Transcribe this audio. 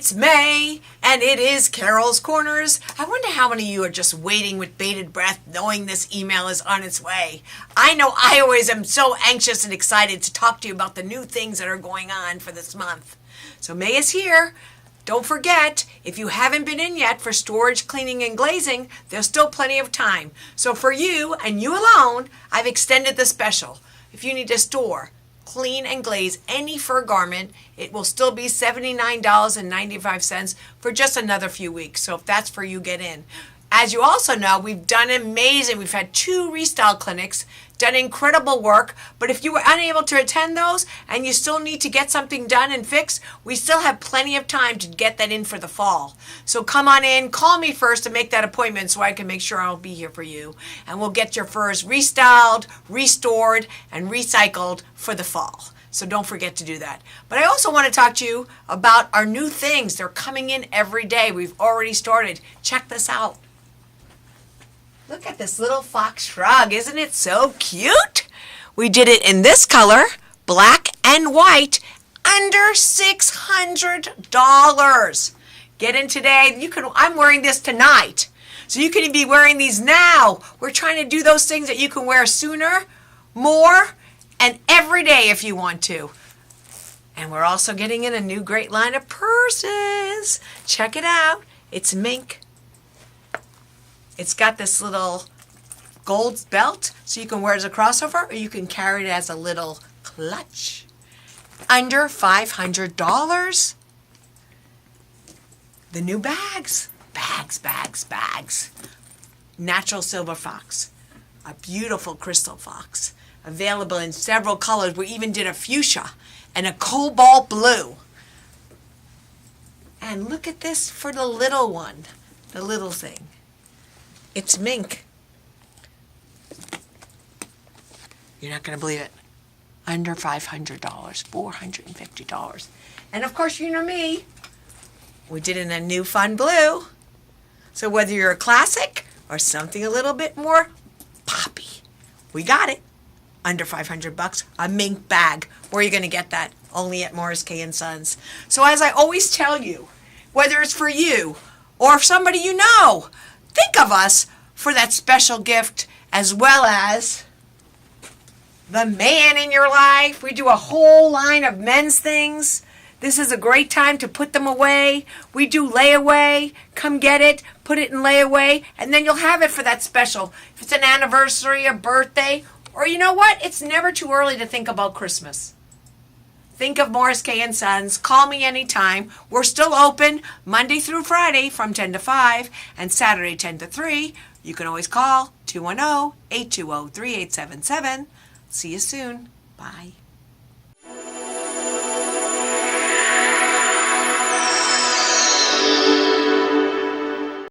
It's May, and it is Carol's Corners. I wonder how many of you are just waiting with bated breath, knowing this email is on its way. I know I always am so anxious and excited to talk to you about the new things that are going on for this month. So May is here. Don't forget, if you haven't been in yet for storage, cleaning, and glazing, there's still plenty of time. So for you, and you alone, I've extended the special. If you need to store, clean, and glaze any fur garment, it will still be $79.95 for just another few weeks. So if that's for you, get in. As you also know, we've done amazing. We've had 2 restyle clinics, done incredible work. But if you were unable to attend those and you still need to get something done and fixed, we still have plenty of time to get that in for the fall. So come on in, call me first to make that appointment so I can make sure I'll be here for you. And we'll get your furs restyled, restored, and recycled for the fall. So don't forget to do that. But I also want to talk to you about our new things. They're coming in every day. We've already started. Check this out. Look at this little fox shrug. Isn't it so cute? We did it in this color, black and white, under $600. Get in today. I'm wearing this tonight. So you can be wearing these now. We're trying to do those things that you can wear sooner, more, and every day if you want to. And we're also getting in a new great line of purses. Check it out. It's mink. It's got this little gold belt, so you can wear it as a crossover, or you can carry it as a little clutch. Under $500. The new bags. Bags. Natural silver fox. A beautiful crystal fox. Available in several colors. We even did a fuchsia and a cobalt blue. And look at this for the little one. The little thing. It's mink. You're not going to believe it. Under $500, $450. And of course, you know me. We did it in a new fun blue. So whether you're a classic or something a little bit more poppy, we got it. Under $500, a mink bag. Where are you going to get that? Only at Morris Kaye Sons. So as I always tell you, whether it's for you or somebody you know, think of us for that special gift, as well as the man in your life. We do a whole line of men's things. This is a great time to put them away. We do layaway. Come get it, put it in layaway, and then you'll have it for that special. If it's an anniversary, a birthday, or you know what? It's never too early to think about Christmas. Think of Morris Kaye Sons. Call me anytime. We're still open Monday through Friday from 10 to 5 and Saturday 10 to 3. You can always call 210-820-3877. See you soon. Bye.